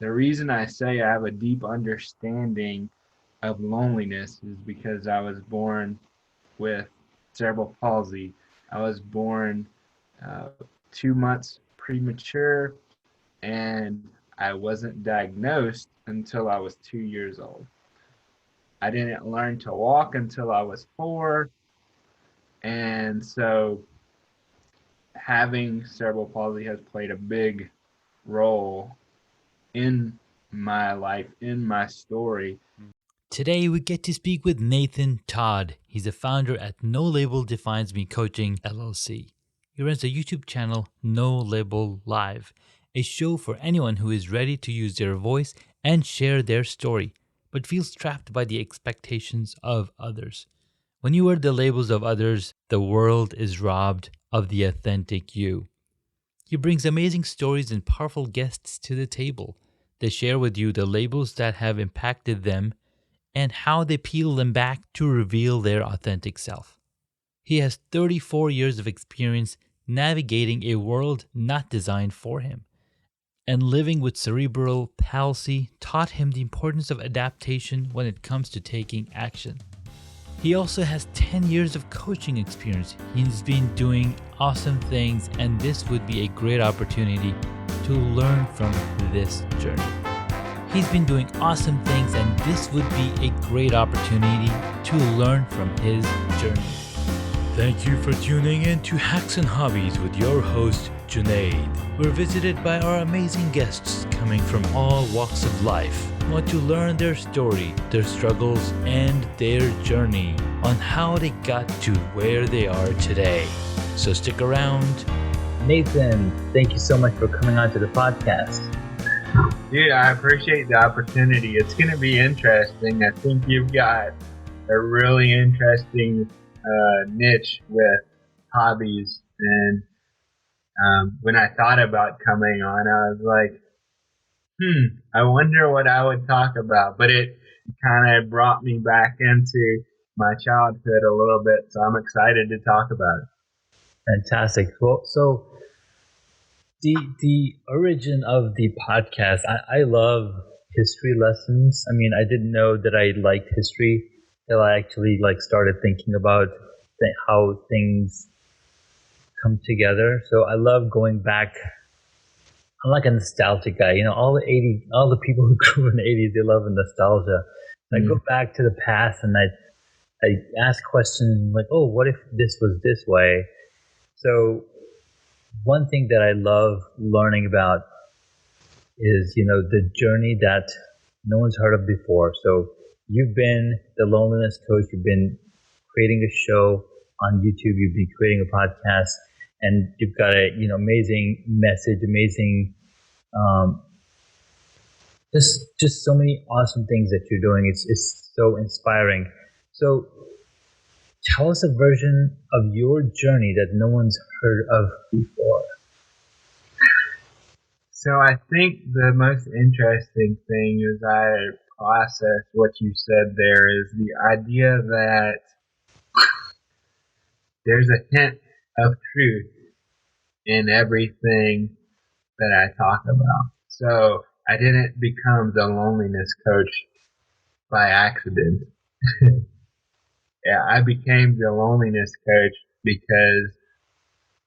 The reason I say I have a deep understanding of loneliness is because I was born with cerebral palsy. I was born uh, 2 months premature, and I wasn't diagnosed until I was 2 years old. I didn't learn to walk until I was four, and so having cerebral palsy has played a big role in my life, in my story. Today, we get to speak with Nathan Todd. He's the founder at No Label Defines Me Coaching LLC. He runs a YouTube channel, No Label Live, a show for anyone who is ready to use their voice and share their story, but feels trapped by the expectations of others. When you wear the labels of others, the world is robbed of the authentic you. He brings amazing stories and powerful guests to the table. They share with you the labels that have impacted them and how they peel them back to reveal their authentic self. He has 34 years of experience navigating a world not designed for him, and living with cerebral palsy taught him the importance of adaptation when it comes to taking action. He also has 10 years of coaching experience. He's been doing awesome things, and this would be a great opportunity to learn from this journey. He's been doing awesome things, and this would be a great opportunity to learn from his journey. Thank you for tuning in to Hacks and Hobbies with your host, Junaid. We're visited by our amazing guests coming from all walks of life. Want to learn their story, their struggles, and their journey on how they got to where they are today. So stick around. Nathan, thank you so much for coming on to the podcast. Dude, I appreciate the opportunity. It's going to be interesting. I think you've got a really interesting niche with hobbies. And when I thought about coming on, I was like, I wonder what I would talk about. But it kind of brought me back into my childhood a little bit. So I'm excited to talk about it. Fantastic. Well, so the origin of the podcast, I love history lessons. I mean, I didn't know that I liked history till I actually started thinking about how things come together. So I love going back. I'm like a nostalgic guy. You know, all the people who grew in the 80s, they love nostalgia. I go back to the past and I ask questions like, oh, what if this was this way? So one thing that I love learning about is, the journey that no one's heard of before. So you've been the loneliness coach. You've been creating a show on YouTube. You've been creating a podcast, and you've got a amazing message, amazing, just so many awesome things that you're doing. It's so inspiring. So tell us a version of your journey that no one's heard of before. So I think the most interesting thing as I process what you said there is the idea that there's a hint of truth in everything that I talk about. So I didn't become the loneliness coach by accident. Yeah, I became the loneliness coach because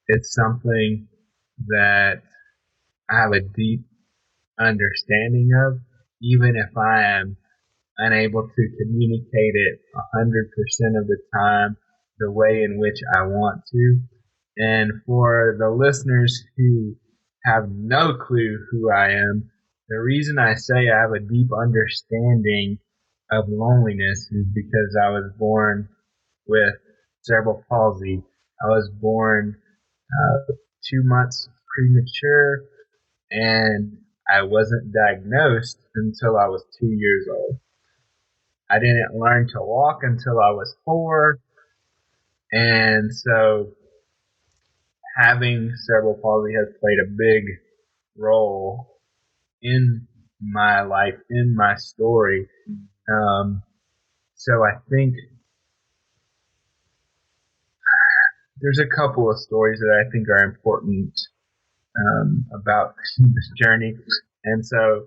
it's something that I have a deep understanding of, even if I am unable to communicate it 100% of the time the way in which I want to. And for the listeners who have no clue who I am, the reason I say I have a deep understanding of loneliness is because I was born with cerebral palsy. I was born 2 months premature, and I wasn't diagnosed until I was 2 years old. I didn't learn to walk until I was four, and so having cerebral palsy has played a big role in my life, in my story. So I think there's a couple of stories that I think are important about this journey. And so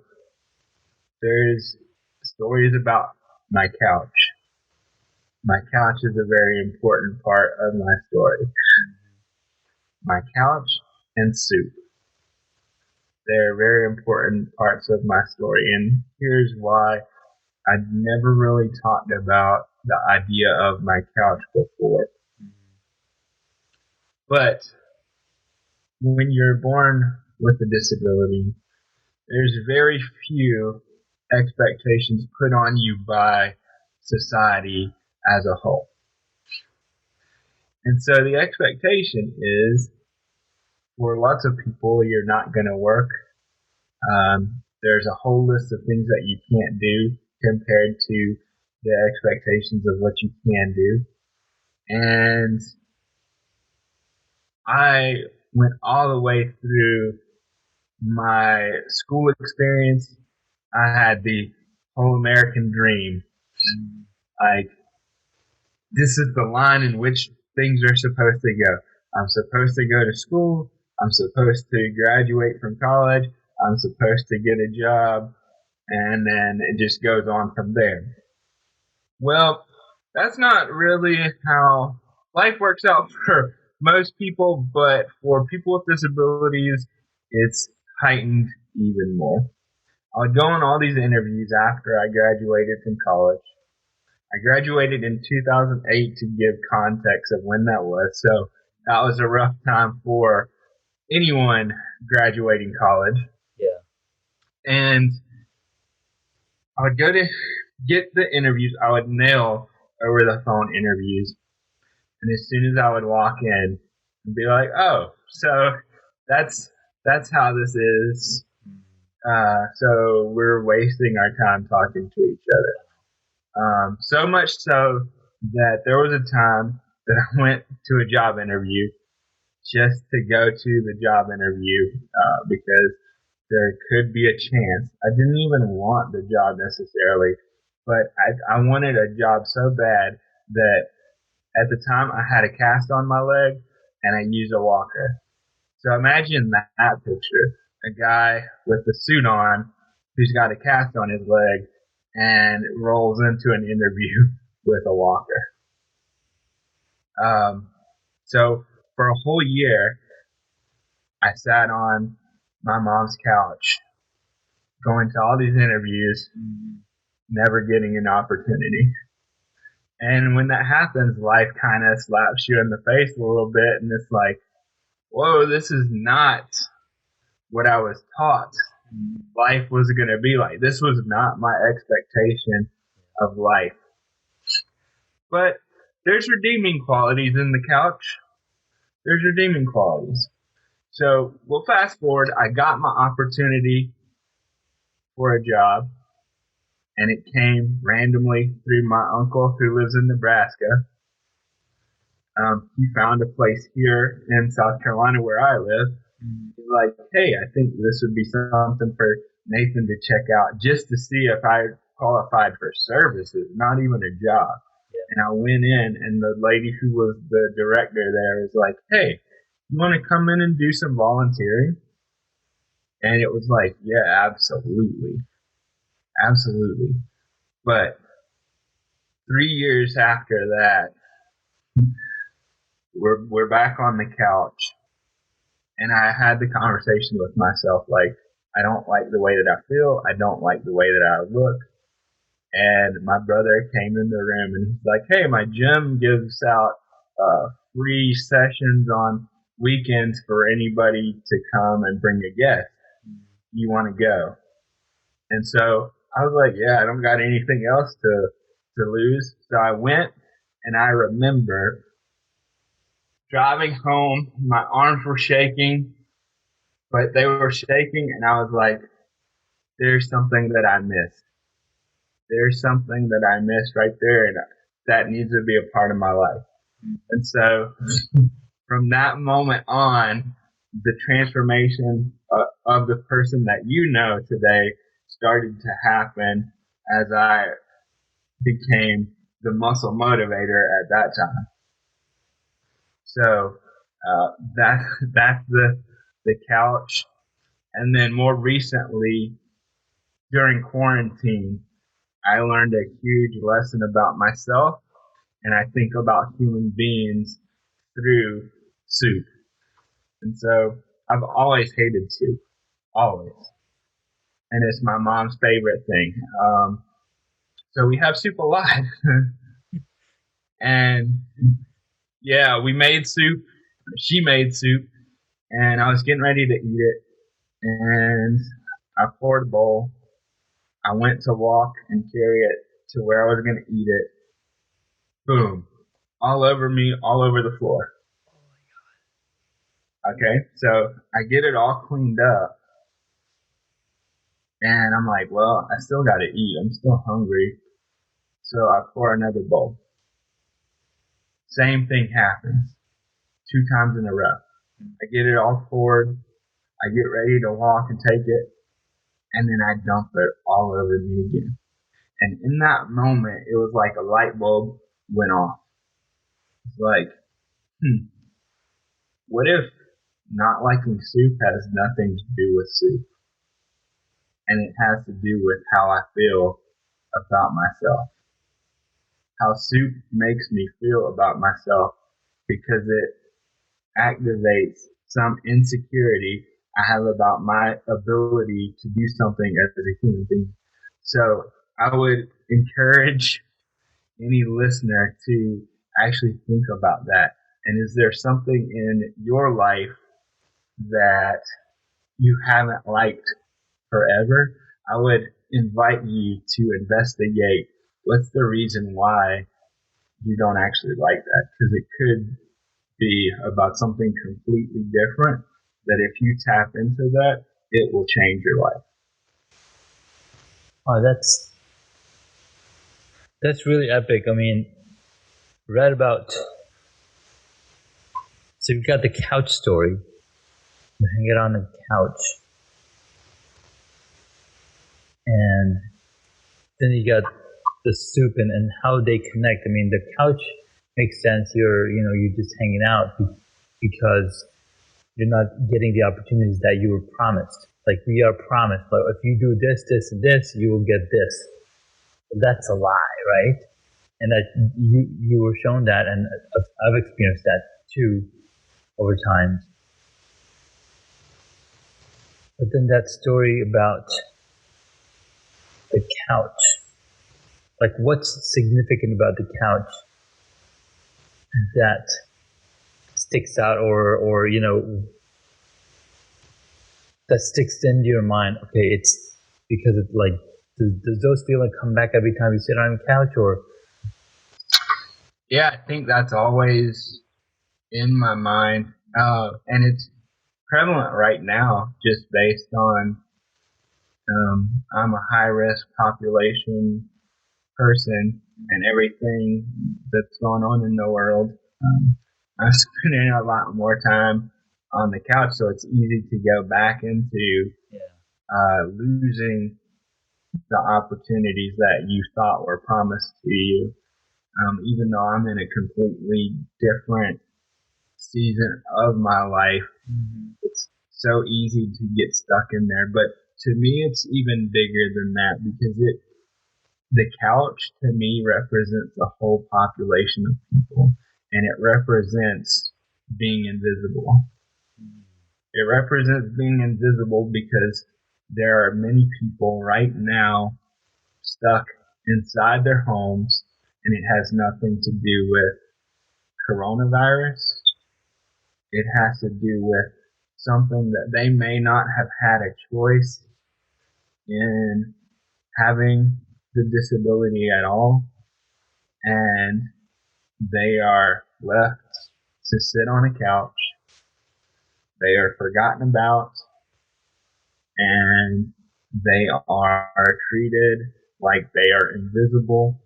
there's stories about my couch. My couch is a very important part of my story. My couch and soup. They're very important parts of my story. And here's why. I'd never really talked about the idea of my couch before. But when you're born with a disability, there's very few expectations put on you by society as a whole. And so the expectation is for lots of people, you're not going to work. There's a whole list of things that you can't do compared to the expectations of what you can do. And I went all the way through my school experience. I had the whole American dream. Like, this is the line in which things are supposed to go. I'm supposed to go to school. I'm supposed to graduate from college. I'm supposed to get a job. And then it just goes on from there. Well, that's not really how life works out for most people, but for people with disabilities, it's heightened even more. I would go on all these interviews after I graduated from college. I graduated in 2008 to give context of when that was, so that was a rough time for anyone graduating college. Yeah. And I would go to get the interviews. I would nail over the phone interviews. And as soon as I would walk in, I'd be like, oh, so that's how this is. So we're wasting our time talking to each other. So much so that there was a time that I went to a job interview just to go to the job interview because there could be a chance. I didn't even want the job necessarily, but I wanted a job so bad that at the time I had a cast on my leg and I used a walker. So imagine that picture. A guy with a suit on who's got a cast on his leg and rolls into an interview with a walker. So for a whole year, I sat on my mom's couch, going to all these interviews, never getting an opportunity. And when that happens, life kind of slaps you in the face a little bit, and it's like, whoa, this is not what I was taught life was going to be like. This was not my expectation of life. But there's redeeming qualities in the couch. There's redeeming qualities. So we'll fast forward. I got my opportunity for a job, and it came randomly through my uncle who lives in Nebraska. He found a place here in South Carolina where I live. He's like, hey, I think this would be something for Nathan to check out just to see if I qualified for services, not even a job. Yeah. And I went in, and the lady who was the director there was like, hey, you want to come in and do some volunteering? And it was like, yeah, absolutely. Absolutely. But 3 years after that, we're back on the couch. And I had the conversation with myself, like, I don't like the way that I feel. I don't like the way that I look. And my brother came in the room and he's like, hey, my gym gives out free sessions on weekends for anybody to come and bring a guest. You want to go? And so I was like, yeah, I don't got anything else to lose. So I went, and I remember driving home, my arms were shaking, but they were shaking, and I was like, there's something that I missed. There's something that I missed right there, and that needs to be a part of my life. And so from that moment on, the transformation of the person that you know today started to happen as I became the muscle motivator at that time. So that's the couch. And then more recently, during quarantine, I learned a huge lesson about myself, and I think about human beings through soup. And so I've always hated soup, always. And it's my mom's favorite thing. So we have soup a lot. And yeah, we made soup. She made soup. And I was getting ready to eat it. And I poured a bowl. I went to walk and carry it to where I was going to eat it. Boom. All over me, all over the floor. Okay, so I get it all cleaned up. And I'm like, well, I still got to eat. I'm still hungry. So I pour another bowl. Same thing happens 2 times in a row. I get it all poured. I get ready to walk and take it. And then I dump it all over me again. And in that moment, it was like a light bulb went off. It's like, what if not liking soup has nothing to do with soup? And it has to do with how I feel about myself. How soup makes me feel about myself because it activates some insecurity I have about my ability to do something as a human being. So I would encourage any listener to actually think about that. And is there something in your life that you haven't liked forever? I would invite you to investigate what's the reason why you don't actually like that, because it could be about something completely different that if you tap into that, it will change your life. Oh, that's really epic. I mean, read about. So you've got the couch story. You hang it on the couch, and then you got the soup and how they connect. I mean, the couch makes sense. You're just hanging out because you're not getting the opportunities that you were promised. Like we are promised, like if you do this, this, and this, you will get this. But that's a lie, right? And that you were shown that, and I've experienced that too over time. But then that story about the couch, like what's significant about the couch that sticks out, or that sticks into your mind? Okay, it's because it's like, does those feelings come back every time you sit on the couch, or? Yeah, I think that's always in my mind, and it's prevalent right now just based on I'm a high risk population person and everything that's going on in the world. I'm spending a lot more time on the couch, so it's easy to go back into losing the opportunities that you thought were promised to you. Even though I'm in a completely different season of my life, it's so easy to get stuck in there. But to me, it's even bigger than that because the couch to me represents a whole population of people, and it represents being invisible. It represents being invisible because there are many people right now stuck inside their homes, and it has nothing to do with coronavirus. It has to do with something that they may not have had a choice in having the disability at all, and they are left to sit on a couch. They are forgotten about, and they are treated like they are invisible.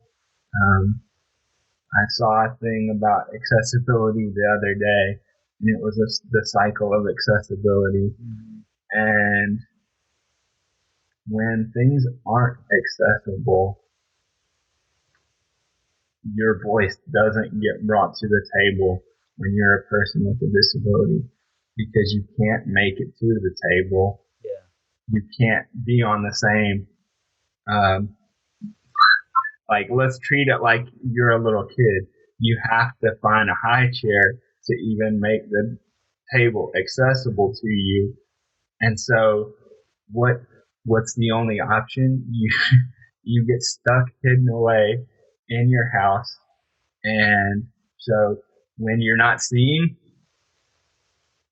I saw a thing about accessibility the other day, and it was the cycle of accessibility. And when things aren't accessible, your voice doesn't get brought to the table when you're a person with a disability because you can't make it to the table. Yeah. You can't be on the same Um, like, let's treat it like you're a little kid. You have to find a high chair to even make the table accessible to you. And so, what what's the only option? You get stuck hidden away in your house, and so when you're not seen,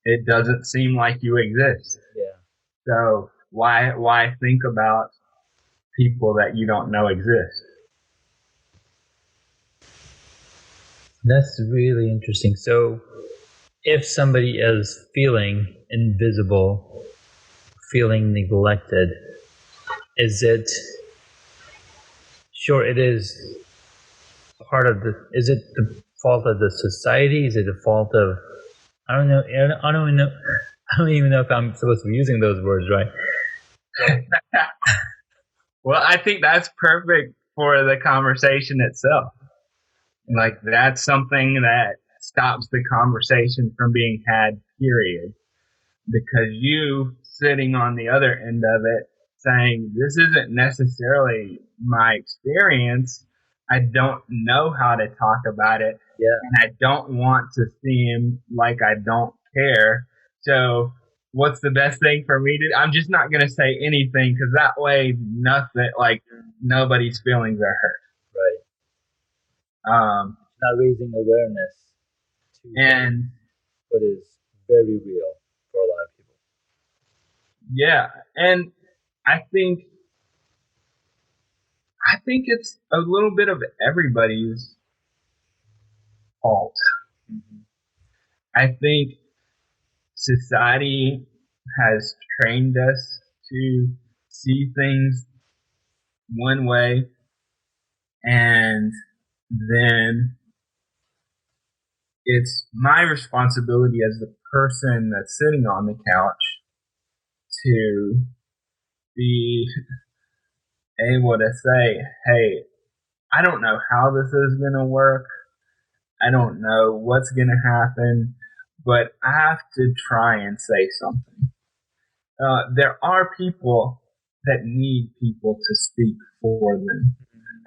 it doesn't seem like you exist. Yeah. So why think about people that you don't know exist? That's really interesting. So, if somebody is feeling invisible, feeling neglected, is it sure it is part of the is it the fault of the society? Is it the fault of I don't know I don't even know I don't even know if I'm supposed to be using those words right. Well, I think that's perfect for the conversation itself. Like, that's something that stops the conversation from being had, period. Because you sitting on the other end of it saying, this isn't necessarily my experience. I don't know how to talk about it. Yeah. And I don't want to seem like I don't care. So, what's the best thing for me to? I'm just not going to say anything because that way, nothing, like, nobody's feelings are hurt. Right. Not raising awareness to And what is very real for a lot of people. yeah, and I think it's a little bit of everybody's fault. Mm-hmm. I think society has trained us to see things one way, and then it's my responsibility as the person that's sitting on the couch to be able to say, hey, I don't know how this is going to work. I don't know what's going to happen, but I have to try and say something. There are people that need people to speak for them.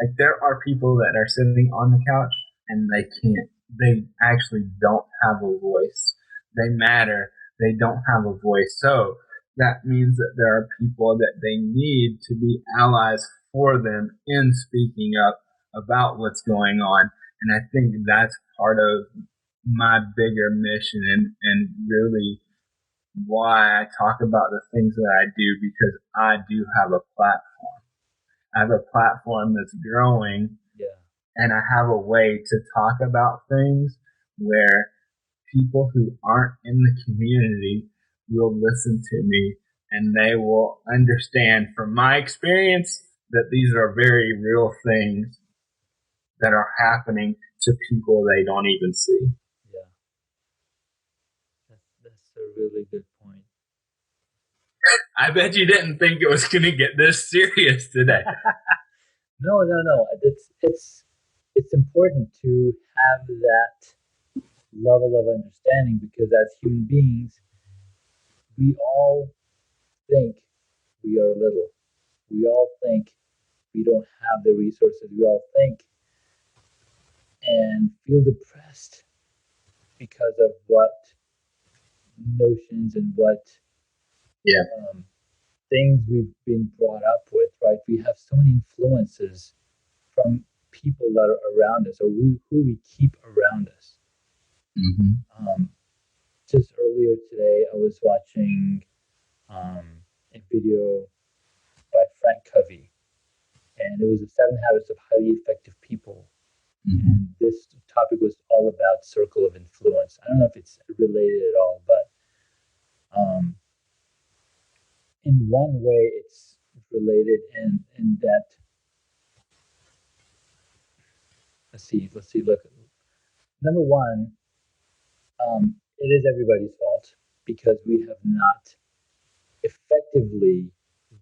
Like, there are people that are sitting on the couch and they can't. They actually don't have a voice. They matter. They don't have a voice. So that means that there are people that they need to be allies for them in speaking up about what's going on. And I think that's part of my bigger mission, and really why I talk about the things that I do, because I do have a platform. I have a platform that's growing, Yeah. and I have a way to talk about things where people who aren't in the community will listen to me, and they will understand from my experience that these are very real things that are happening to people they don't even see. Yeah. That's a really good point. I bet you didn't think it was going to get this serious today. No. It's important to have that level of understanding because as human beings, we all think we are little. We all think we don't have the resources. We all think and feel depressed because of what notions and what Yeah. things we've been brought up with, right? We have so many influences from people that are around us or who we keep around us. Mm-hmm. Just earlier today, I was watching a video by Frank Covey, and it was the 7 Habits of Highly Effective People. Mm-hmm. And this topic was all about circle of influence. I don't know if it's related at all, but in one way, it's related in that. Let's see. Look, number one, it is everybody's fault because we have not effectively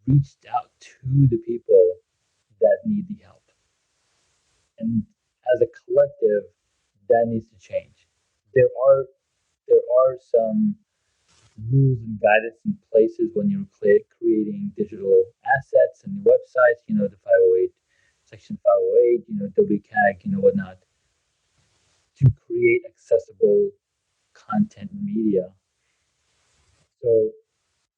reached out to the people that need the help. And as a collective, that needs to change. There are some rules and guidance in places when you're creating digital assets and websites, the 508, Section 508, WCAG, whatnot, to create accessible content media. So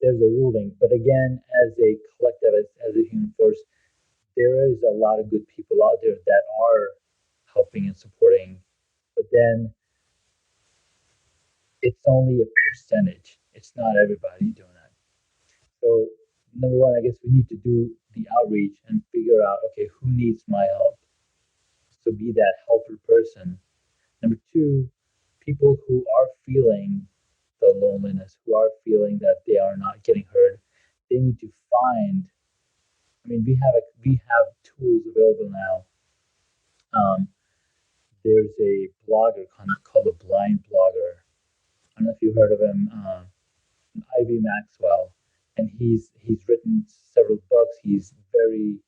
there's a ruling. But again, as a collective, as a human force, there is a lot of good people out there that are helping and supporting. But then it's only a percentage. It's not everybody doing that. So number one, I guess we need to do the outreach and figure out, okay, who needs my help? So be that helper person. Number two, people who are feeling the loneliness, who are feeling that they are not getting heard, they need to find. I mean, we have tools available now. Um, there's a blogger called the Blind Blogger. I don't know if you've heard of him, Ivy Maxwell, and he's written several books. He's very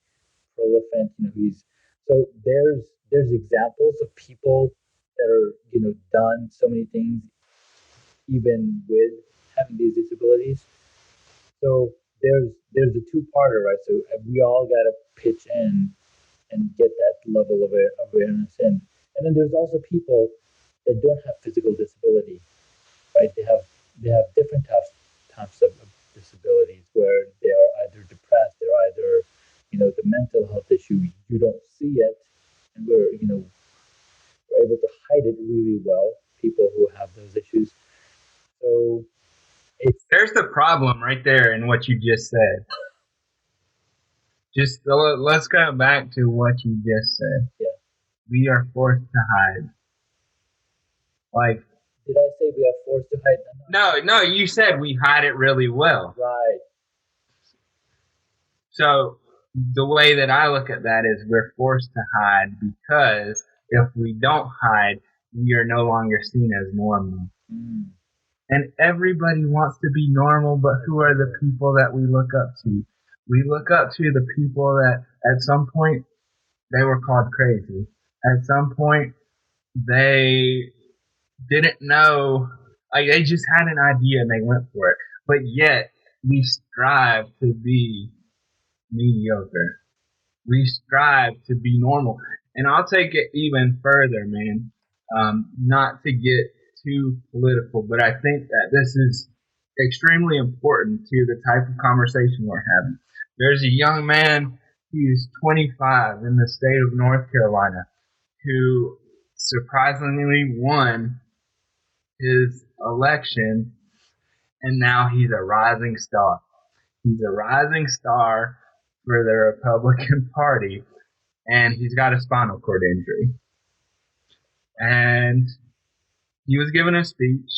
prolific. He's so there's examples of people that are done so many things even with having these disabilities. So there's a two-parter, right? So we all got to pitch in and get that level of awareness in. And then there's also people that don't have physical disability, right? They have different types of disabilities where they are either depressed, they're either the mental health issue. You don't see it, and we're able to hide it really well. People who have those issues. So there's the problem right there in what you just said. Just let's go back to what you just said. Yeah. We are forced to hide. Like, did I say we are forced to hide? No, you said we hide it really well. Right. So the way that I look at that is we're forced to hide because if we don't hide, we are no longer seen as normal. Mm. And everybody wants to be normal, but who are the people that we look up to? We look up to the people that at some point they were called crazy. At some point they didn't know, like they just had an idea and they went for it. But yet we strive to be mediocre. We strive to be normal. And I'll take it even further, man. Not to get too political, but I think that this is extremely important to the type of conversation we're having. There's a young man, he's 25 in the state of North Carolina, who surprisingly won his election, and now he's a rising star. He's a rising star for the Republican Party, and he's got a spinal cord injury. And he was giving a speech,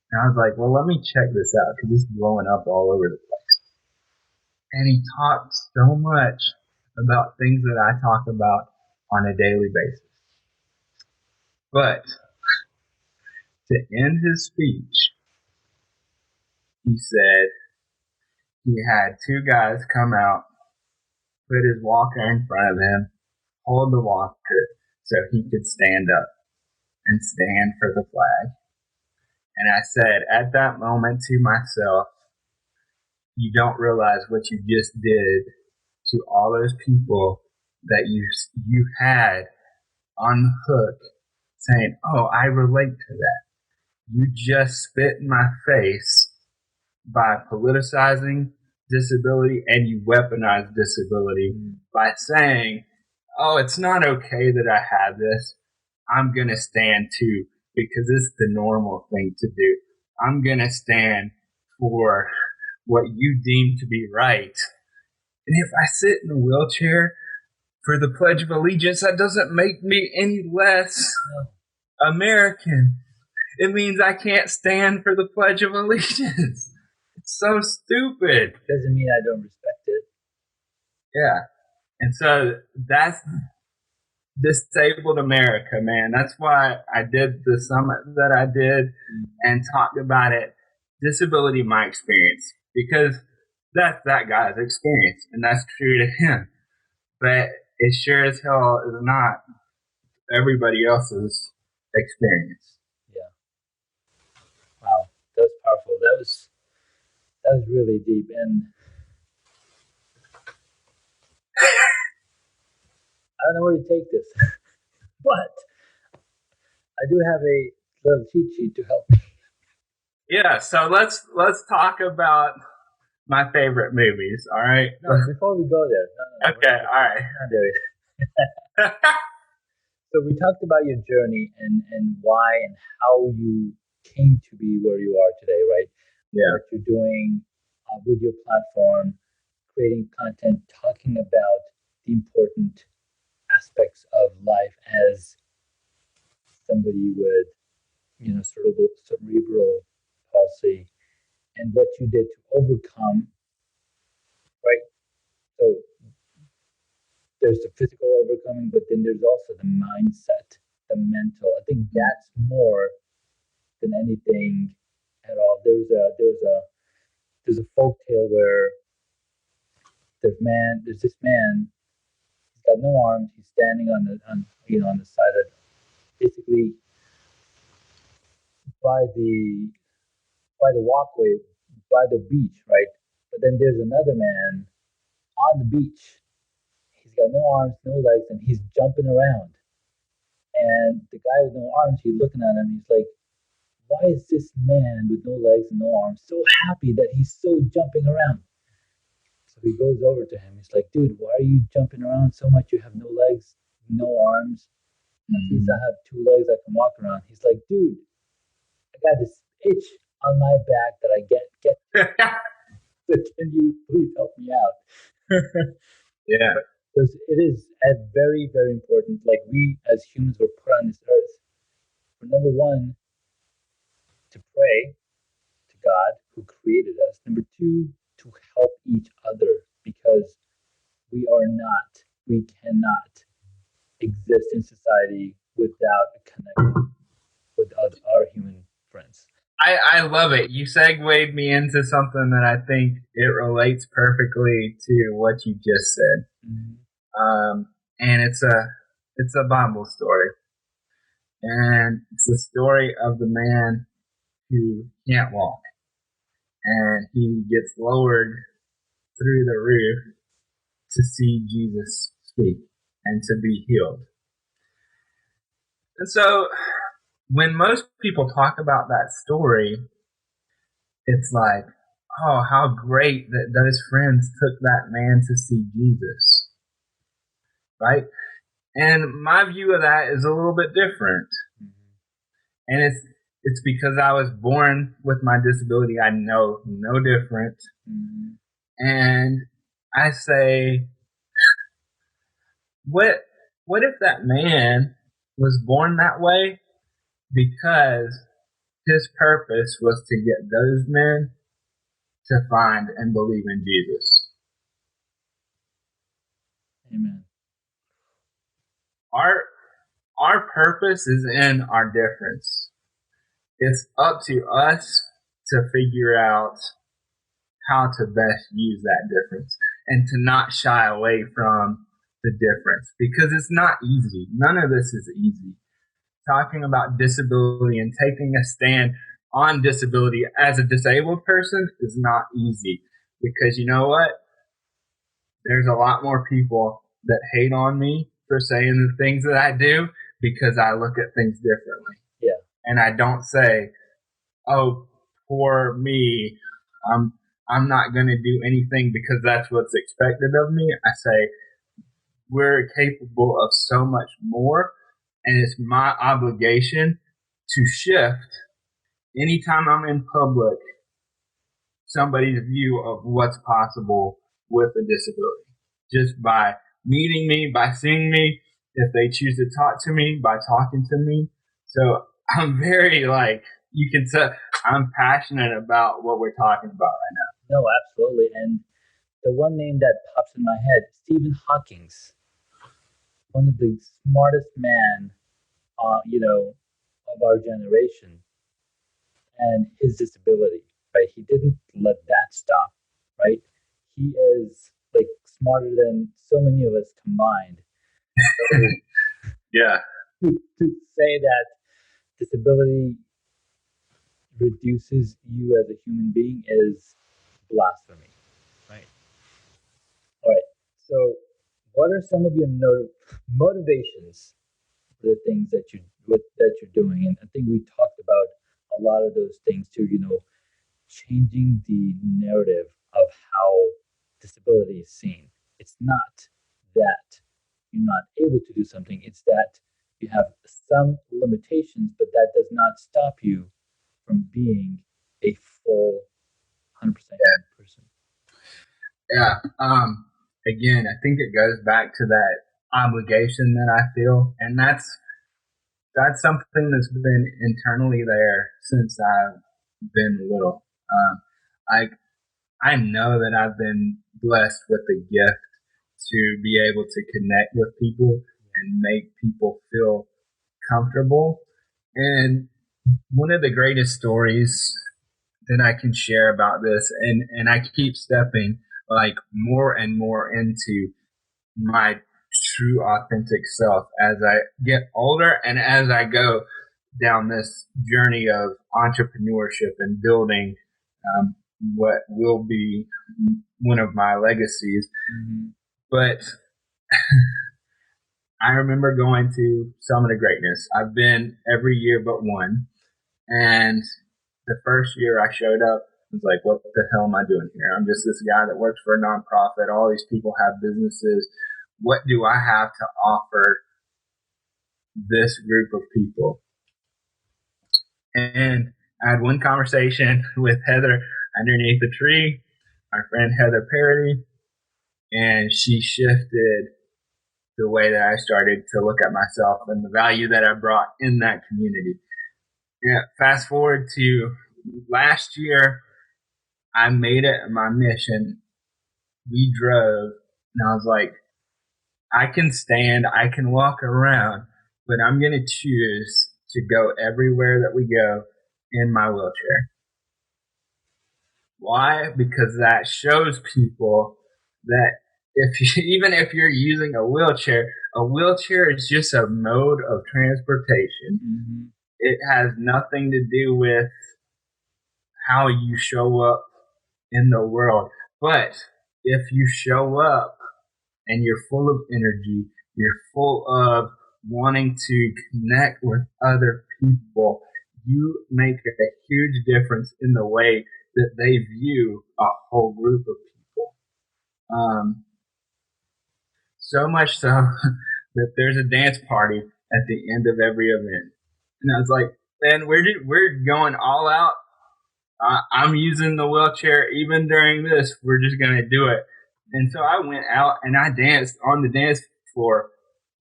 and I was like, well, let me check this out, because this is blowing up all over the place. And he talked so much about things that I talk about on a daily basis. But to end his speech, he said he had two guys come out, put his walker in front of him, hold the walker so he could stand up and stand for the flag. And I said at that moment to myself, you don't realize what you just did to all those people that you had on the hook saying, oh, I relate to that. You just spit in my face by politicizing disability, and you weaponize disability by saying, oh, it's not okay that I have this. I'm going to stand too because it's the normal thing to do. I'm going to stand for what you deem to be right. And if I sit in a wheelchair for the Pledge of Allegiance, that doesn't make me any less American. It means I can't stand for the Pledge of Allegiance. It's so stupid. Doesn't mean I don't respect it. Yeah. And so that's Disabled America, man. That's why I did the summit that I did and talked about it. Disability, my experience. Because that's that guy's experience, and that's true to him. But it sure as hell is not everybody else's experience. Yeah. Wow. That was powerful. That was really deep, and I don't know where to take this, but I do have a little cheat sheet to help me. Yeah, so let's talk about my favorite movies. All right. No, before we go there, no, Okay. All right. we're not there yet. So we talked about your journey and why and how you came to be where you are today, right? Yeah. What you're doing with your platform, creating content, talking about the important aspects of life as somebody with, cerebral palsy, and what you did to overcome, right? So there's the physical overcoming, but then there's also the mindset, the mental. I think that's more than anything at all. There's a folk tale where there's this man. He's got no arms. He's standing on the side of, basically, by the walkway, by the beach, right? But then there's another man on the beach. He's got no arms, no legs, and he's jumping around. And the guy with no arms, he's looking at him. He's like, "Why is this man with no legs and no arms so happy that he's so jumping around?" So he goes over to him. He's like, "Dude, why are you jumping around so much? You have no legs, no arms. At least I have two legs I can walk around." He's like, "Dude, I got this itch on my back that I get. So can you please help me out?" Yeah. Because it is a very, very important. Like, we as humans were put on this earth for, number one, to pray to God who created us. Number two, to help each other, because we cannot exist in society without a connection with our human friends. I love it. You segued me into something that I think it relates perfectly to what you just said. And it's a Bible story, and it's the story of the man who can't walk, and he gets lowered through the roof to see Jesus speak and to be healed. And so when most people talk about that story, it's like, oh, how great that those friends took that man to see Jesus, right? And my view of that is a little bit different. And it's because I was born with my disability. I know no different. And I say, what if that man was born that way because his purpose was to get those men to find and believe in Jesus? Amen. Our purpose is in our difference. It's up to us to figure out how to best use that difference and to not shy away from the difference, because it's not easy. None of this is easy. Talking about disability and taking a stand on disability as a disabled person is not easy, because you know what? There's a lot more people that hate on me for saying the things that I do because I look at things differently. Yeah. And I don't say, "Oh, poor me. I'm not going to do anything because that's what's expected of me." I say, we're capable of so much more, and it's my obligation to shift anytime I'm in public somebody's view of what's possible with a disability, just by meeting me, by seeing me, if they choose to talk to me, by talking to me. So I'm very, you can tell I'm passionate about what we're talking about right now. No, absolutely. And the one name that pops in my head, Stephen Hawking's, one of the smartest men, of our generation, and his disability, right? He didn't let that stop, right? He is like smarter than so many of us combined. So Yeah. to say that disability reduces you as a human being is blasphemy, right? All right. So, what are some of your motivations for the things that you're doing? And I think we talked about a lot of those things too. Changing the narrative of how disability is seen. It's not that you're not able to do something. It's that you have some limitations, but that does not stop you from being a full 100% human person. Yeah. Again, I think it goes back to that obligation that I feel, and that's something that's been internally there since I've been little. I I know that I've been blessed with the gift to be able to connect with people and make people feel comfortable. And one of the greatest stories that I can share about this, and I keep stepping like more and more into my true authentic self as I get older and as I go down this journey of entrepreneurship and building um, what will be one of my legacies. Mm-hmm. But I remember going to Summit of Greatness. I've been every year but one. And the first year I showed up, I was like, what the hell am I doing here? I'm just this guy that works for a nonprofit. All these people have businesses. What do I have to offer this group of people? And I had one conversation with Heather underneath the tree, my friend Heather Parody, and she shifted the way that I started to look at myself and the value that I brought in that community. Yeah, fast forward to last year, I made it my mission. We drove, and I was like, I can stand, I can walk around, but I'm going to choose to go everywhere that we go in my wheelchair. Why? Because that shows people that even if you're using a wheelchair is just a mode of transportation. Mm-hmm. It has nothing to do with how you show up in the world. But if you show up and you're full of energy, you're full of wanting to connect with other people, you make a huge difference in the way that they view a whole group of people. So much so that there's a dance party at the end of every event. And I was like, man, we're going all out. I'm using the wheelchair even during this. We're just going to do it. And so I went out and I danced on the dance floor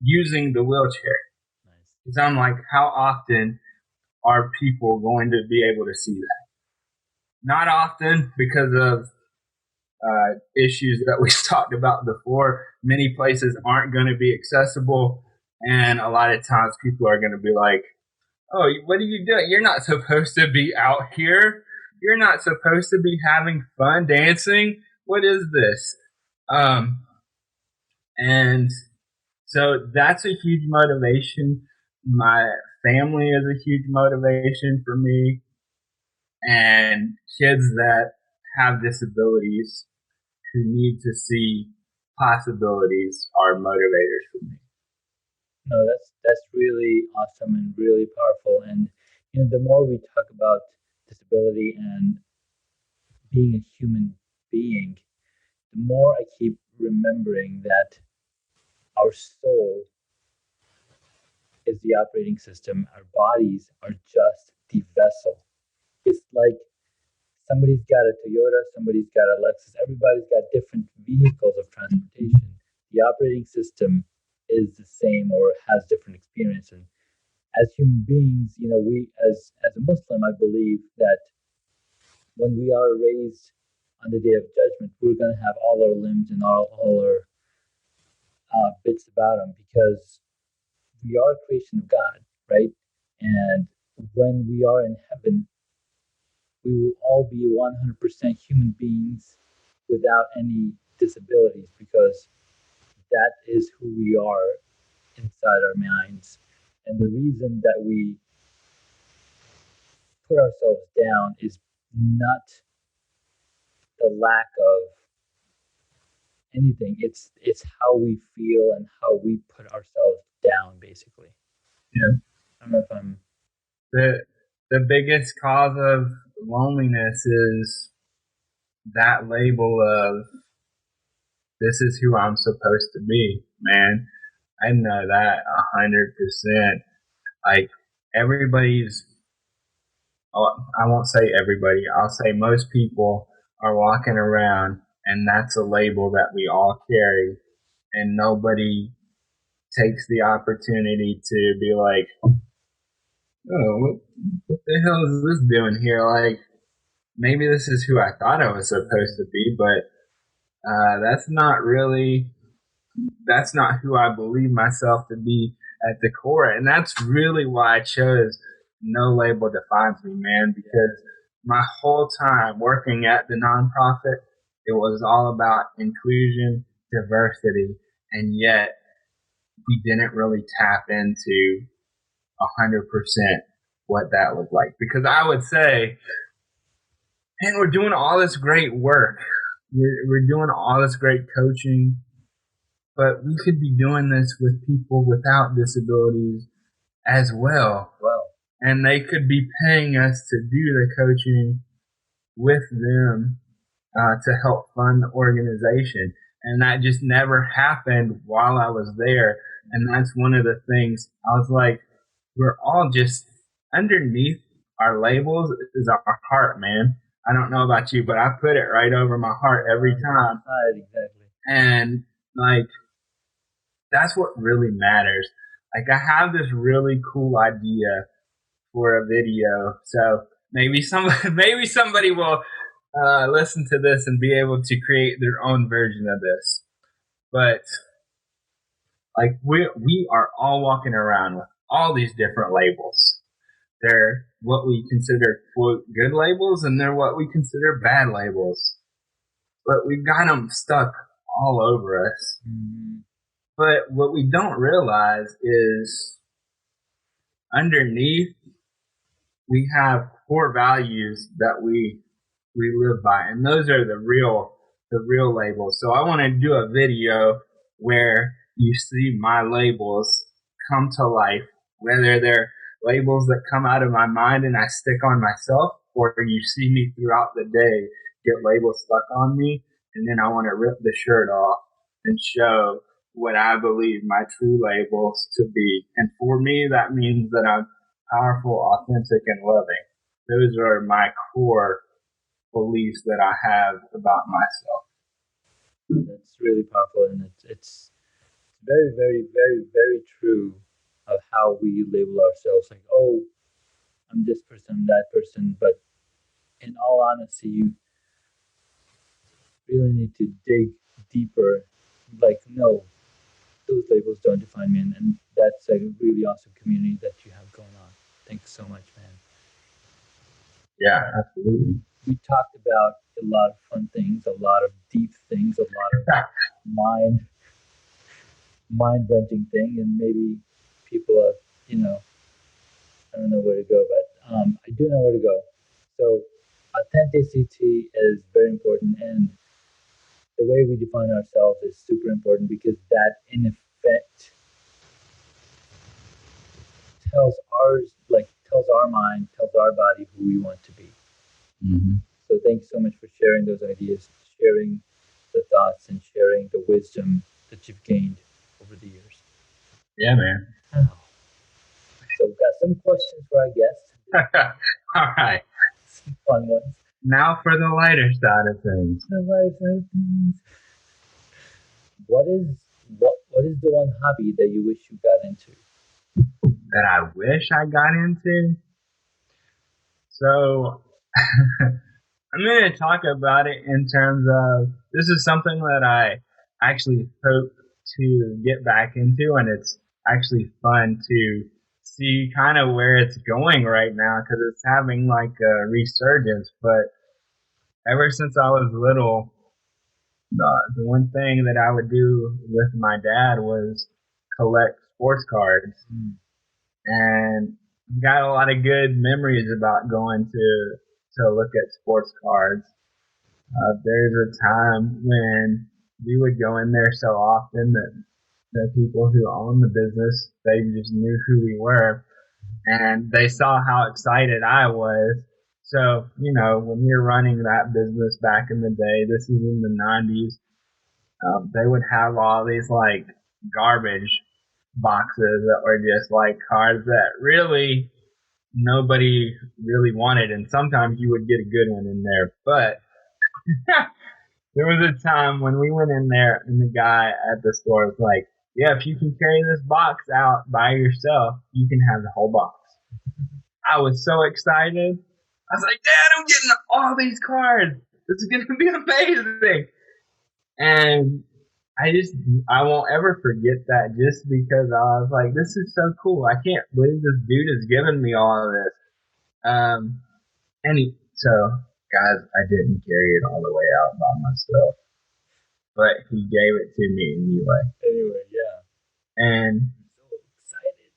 using the wheelchair. Nice. Because I'm like, how often are people going to be able to see that? Not often because of issues that we talked about before. Many places aren't going to be accessible. And a lot of times people are going to be like, oh, what are you doing? You're not supposed to be out here. You're not supposed to be having fun dancing. What is this? And so that's a huge motivation. My family is a huge motivation for me. And kids that have disabilities who need to see possibilities are motivators for me. No, that's really awesome and really powerful. And the more we talk about disability and being a human being, the more I keep remembering that our soul is the operating system. Our bodies are just the vessel. It's like somebody's got a Toyota, somebody's got a Lexus, everybody's got different vehicles of transportation. The operating system is the same or has different experience. And as human beings, we as a Muslim, I believe that when we are raised on the day of judgment, we're going to have all our limbs and all our bits about them because we are a creation of God, right? And when we are in heaven, we will all be 100% human beings without any disabilities because that is who we are inside our minds. And the reason that we put ourselves down is not the lack of anything. It's how we feel and how we put ourselves down, basically. Yeah. I don't know if I'm The biggest cause of loneliness is that label of this is who I'm supposed to be, man. I know that 100%. Like everybody's, I won't say everybody, I'll say most people are walking around and that's a label that we all carry and nobody takes the opportunity to be like, oh, what the hell is this doing here? Like, maybe this is who I thought I was supposed to be, but that's not really, that's not who I believe myself to be at the core. And that's really why I chose No Label Defines Me, man, because my whole time working at the nonprofit, it was all about inclusion, diversity, and yet we didn't really tap into 100% what that looked like. Because I would say, man, we're doing all this great work. We're doing all this great coaching, but we could be doing this with people without disabilities as well. And they could be paying us to do the coaching with them to help fund the organization. And that just never happened while I was there. And that's one of the things I was like, we're all just underneath our labels is our heart, man. I don't know about you, but I put it right over my heart every time. exactly. And like, that's what really matters. Like, I have this really cool idea for a video. So maybe somebody will listen to this and be able to create their own version of this. But like we are all walking around with all these different labels. They're what we consider quote good labels, and they're what we consider bad labels. But we've got them stuck all over us. Mm-hmm. But what we don't realize is underneath we have core values that we live by, and those are the real labels. So I want to do a video where you see my labels come to life, whether they're labels that come out of my mind and I stick on myself, or you see me throughout the day get labels stuck on me, and then I want to rip the shirt off and show what I believe my true labels to be. And for me, that means that I'm powerful, authentic, and loving. Those are my core beliefs that I have about myself. That's really powerful, and it's very, very, very, very true of how we label ourselves. Like, oh, I'm this person, I'm that person. But in all honesty, you really need to dig deeper. Like, no, those labels don't define me, and that's a really awesome community that you have going on. Thanks so much, man. Yeah, absolutely. We talked about a lot of fun things, a lot of deep things, a lot of mind-wrenching thing, and maybe people have, I don't know where to go, but I do know where to go. So authenticity is very important, and the way we define ourselves is super important because that, in effect, tells our mind, tells our body who we want to be. Mm-hmm. So thank you so much for sharing those ideas, sharing the thoughts, and sharing the wisdom that you've gained over the years. Yeah, man. Oh. So we've got some questions for our guests. All right. Some fun ones. Now for the lighter side of things. The lighter side of things. What is the one hobby that you wish you got into? That I wish I got into? So I'm going to talk about it in terms of this is something that I actually hope to get back into, and it's actually fun to see kind of where it's going right now because it's having like a resurgence. But ever since I was little, the one thing that I would do with my dad was collect sports cards. And got a lot of good memories about going to look at sports cards. There's a time when we would go in there so often that the people who own the business, they just knew who we were, and they saw how excited I was. So, when you're running that business back in the day, this is in the 90s, they would have all these like garbage boxes that were just like cards that really nobody really wanted. And sometimes you would get a good one in there. But there was a time when we went in there and the guy at the store was like, yeah, if you can carry this box out by yourself, you can have the whole box. I was so excited. I was like, Dad, I'm getting all these cards. This is going to be amazing. And I won't ever forget that, just because I was like, this is so cool. I can't believe this dude is giving me all of this. So, guys, I didn't carry it all the way out by myself, but he gave it to me anyway. Yeah. And I'm so excited.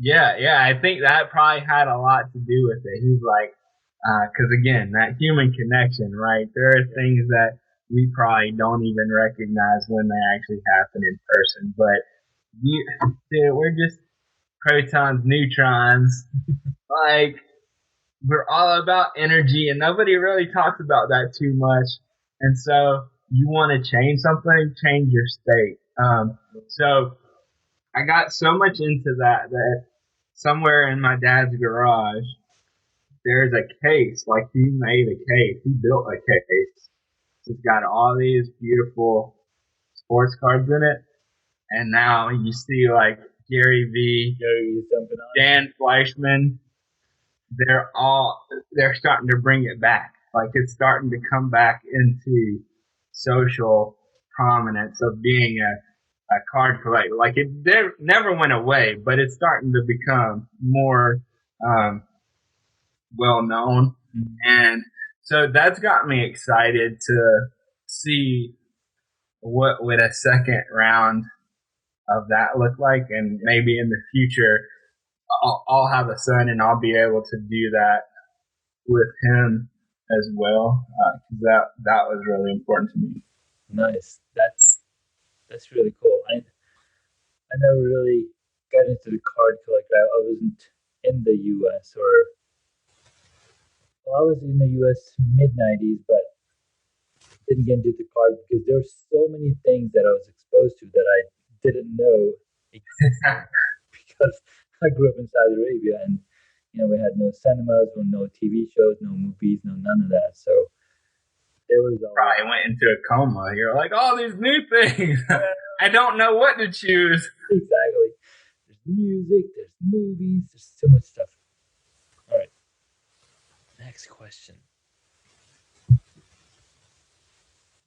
yeah, I think that probably had a lot to do with it. He's like, because again, that human connection, right? There are things that we probably don't even recognize when they actually happen in person, but we're just protons, neutrons. Like, we're all about energy, and nobody really talks about that too much. And so, you want to change something, change your state. So I got so much into that somewhere in my dad's garage, there's a case. Like, he made a case. He built a case. It's got all these beautiful sports cards in it. And now you see like Gary V, Dan Fleischman. They're starting to bring it back. Like, it's starting to come back into social prominence of being a card collector. Like, it never went away, but it's starting to become more well known. Mm-hmm. And so that's got me excited to see what would a second round of that look like, and maybe in the future I'll have a son and I'll be able to do that with him as well, because that was really important to me. Nice. That's really cool. I never really got into the card collector. I wasn't in the U.S. I was in the U.S. mid-90s, but didn't get into the card because there were so many things that I was exposed to that I didn't know existed because I grew up in Saudi Arabia, and we had no cinemas, no TV shows, no movies, no none of that. So there was probably went into a coma. You're like, all these new things. I don't know what to choose. Exactly. There's music, there's movies, there's so much stuff. All right. Next question.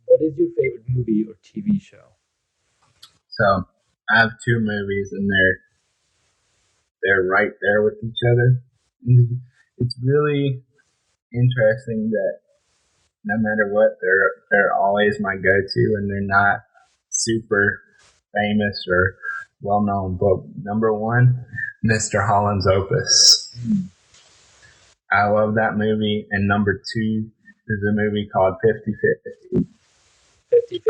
What is your favorite movie or TV show? So I have two movies, and they're right there with each other. It's really interesting that no matter what, they're always my go-to, and they're not super famous or well-known. But number one, Mr. Holland's Opus. I love that movie. And number two is a movie called 50-50. 50-50?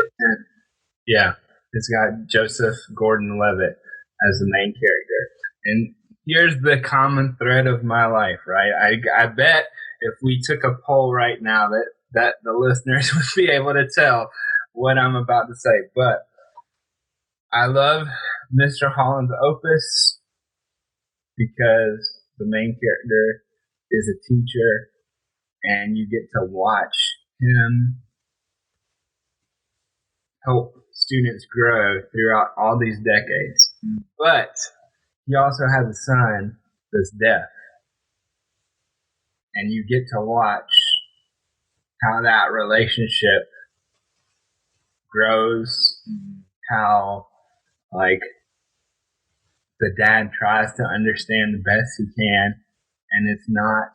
Yeah. It's got Joseph Gordon-Levitt as the main character. And here's the common thread of my life, right? I bet if we took a poll right now that the listeners would be able to tell what I'm about to say. But I love Mr. Holland's Opus because the main character is a teacher, and you get to watch him help students grow throughout all these decades. But he also has a son that's deaf, and you get to watch how that relationship grows, how like the dad tries to understand the best he can, and it's not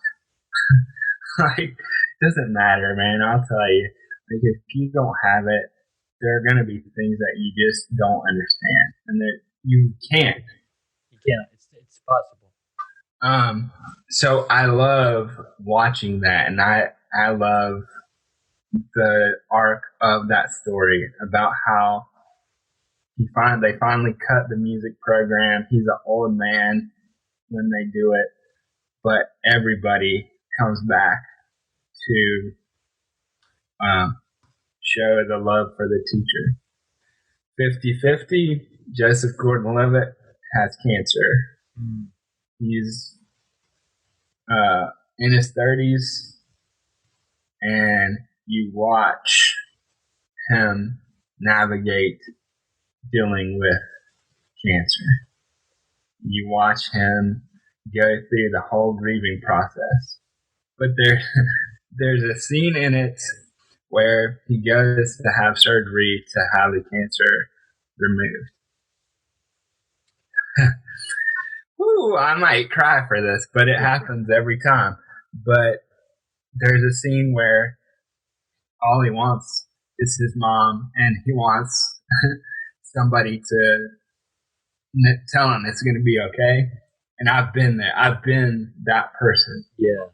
like, it doesn't matter, man. I'll tell you, like, if you don't have it, there are going to be things that you just don't understand, and that you can't. You can't. It's possible. So I love watching that, and I love the arc of that story about how they finally cut the music program. He's an old man when they do it, but everybody comes back to show the love for the teacher. 50-50, Joseph Gordon-Levitt has cancer. He's in his 30s, and you watch him navigate dealing with cancer. You watch him go through the whole grieving process. But there's a scene in it where he goes to have surgery to have the cancer removed. Ooh, I might cry for this, but it happens every time. But there's a scene where all he wants is his mom, and he wants somebody to tell him it's going to be okay. And I've been there. I've been that person. Yeah.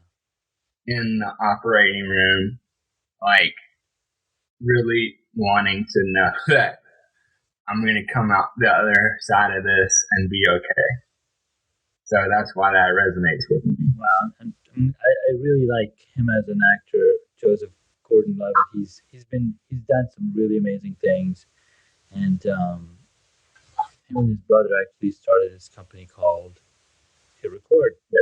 In the operating room, like really wanting to know that I'm going to come out the other side of this and be okay. So that's why that resonates with me. Wow, and I really like him as an actor, Joseph Gordon-Levitt. He's done some really amazing things, and him and his brother actually started this company called Hit Record. Yeah.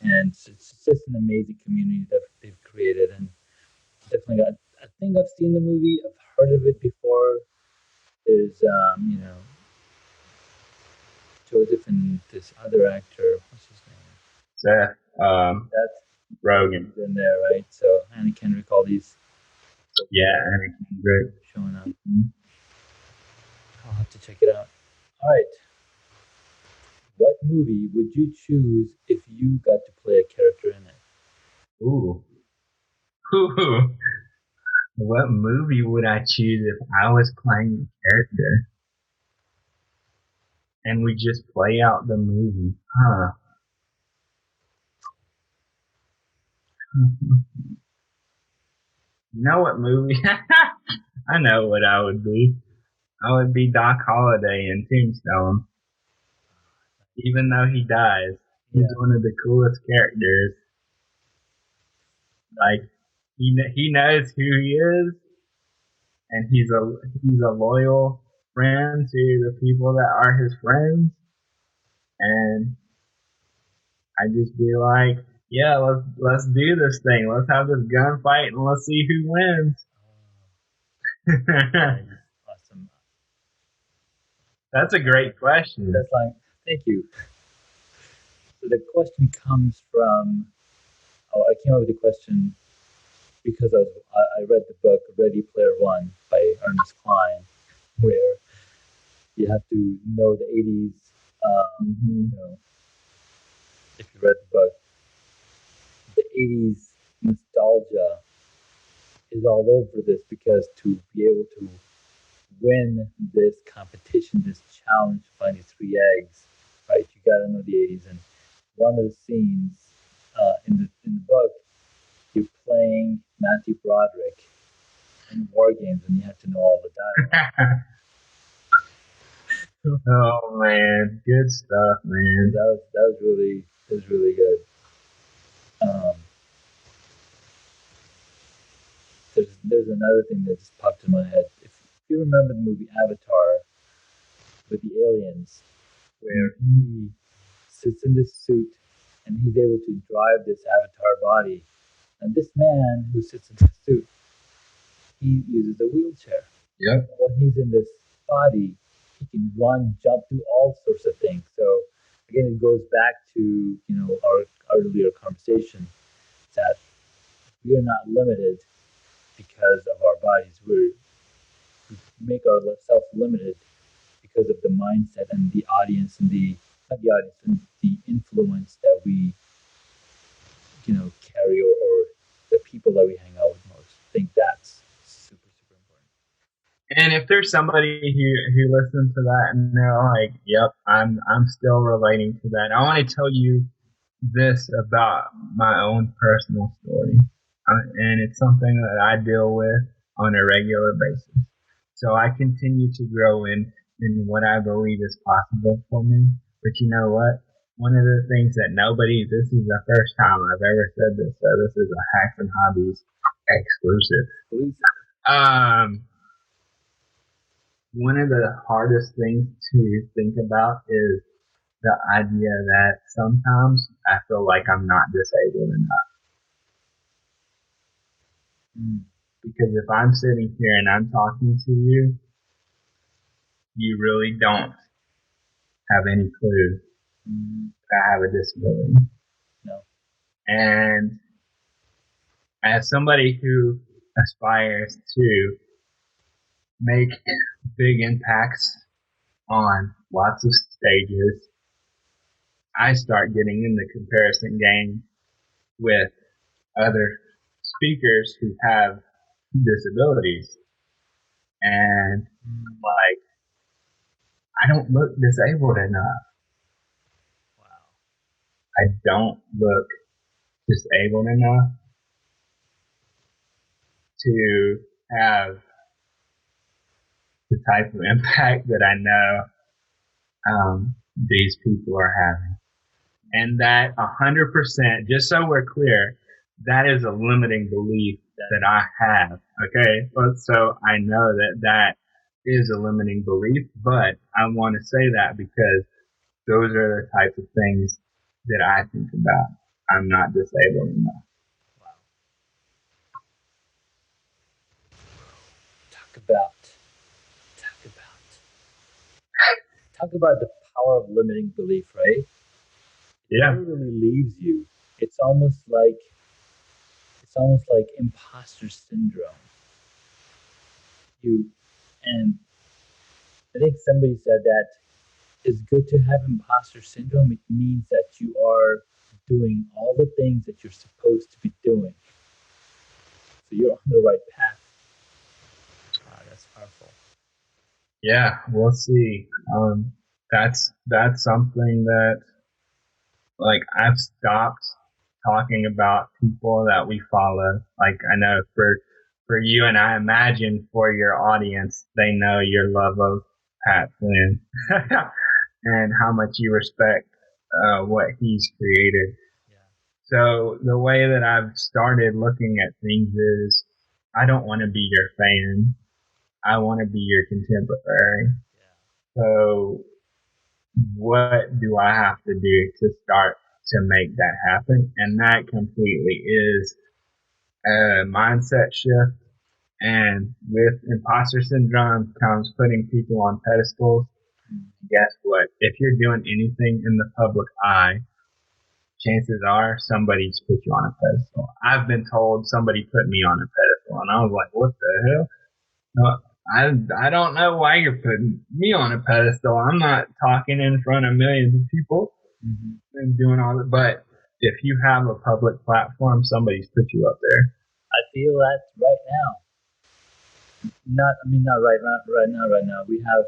And it's just an amazing community that they've created, and definitely got. I think I've seen the movie. I've heard of it before. There's Joseph and this other actor. What's his name? Seth That's Rogen in there, right? So, and I can recall these. Yeah, great. Showing up. I'll have to check it out. All right. What movie would you choose if you got to play a character in it? Ooh. What movie would I choose if I was playing a character? And we just play out the movie. Huh. You know what movie? I know what I would be. I would be Doc Holliday in Tombstone. Even though he dies, he's one of the coolest characters. Like he knows who he is, and he's a loyal friend to the people that are his friends. And I just be like, yeah, let's do this thing. Let's have this gunfight and let's see who wins. Awesome. That's a great question. That's like, thank you. So the question comes from. Oh, I came up with the question because I read the book Ready Player One by Ernest Cline, where you have to know the 80s. If you read the book, the 80s nostalgia is all over this, because to be able to win this competition, this challenge, finding three eggs, right? You got to know the 80s. And one of the scenes in the book, you're playing Matthew Broderick in War Games, and you have to know all the dialogue. Oh man, good stuff, man. That was really good. There's another thing that just popped in my head. If you remember the movie Avatar with the aliens, where he sits in this suit and he's able to drive this avatar body, and this man who sits in the suit, he uses a wheelchair. Yep. When he's in this body, he can run, jump, do all sorts of things. So again, it goes back to our earlier conversation that we are not limited because of our bodies. We make ourselves limited because of the mindset and the audience and the influence that we carry, or the people that we hang out with most. I think that's super, super important. And if there's somebody who listens to that and they're like, "Yep, I'm still relating to that," I want to tell you this about my own personal story, and it's something that I deal with on a regular basis. So I continue to grow in what I believe is possible for me. But you know what? One of the things that this is the first time I've ever said this, so this is a Hacks and Hobbies exclusive. Um, One of the hardest things to think about is the idea that sometimes I feel like I'm not disabled enough. Because if I'm sitting here and I'm talking to you, you really don't have any clue that I have a disability. No. And as somebody who aspires to make big impacts on lots of stages, I start getting in the comparison game with other speakers who have disabilities. And like, I don't look disabled enough. Wow. I don't look disabled enough to have the type of impact that I know these people are having. And that 100%, just so we're clear, that is a limiting belief that I have. Okay, so I know that is a limiting belief, but I want to say that because those are the types of things that I think about. I'm not disabled enough. Wow. Talk about the power of limiting belief, right? Yeah. It really leaves you. It's almost like imposter syndrome. And I think somebody said that it's good to have imposter syndrome. It means that you are doing all the things that you're supposed to be doing. So you're on the right path. Wow, that's powerful. Yeah, we'll see. That's something that, like, I've stopped talking about people that we follow. Like, I know for you, and I imagine for your audience, they know your love of Pat Flynn and how much you respect what he's created. Yeah. So the way that I've started looking at things is, I don't want to be your fan. I want to be your contemporary. Yeah. So what do I have to do to start to make that happen? And that completely is a mindset shift. And with imposter syndrome comes putting people on pedestals. Guess what? If you're doing anything in the public eye, chances are somebody's put you on a pedestal. I've been told somebody put me on a pedestal, and I was like, what the hell? No, I don't know why you're putting me on a pedestal. I'm not talking in front of millions of people and doing all that. But if you have a public platform, somebody's put you up there. I feel that right now. Not right now. We have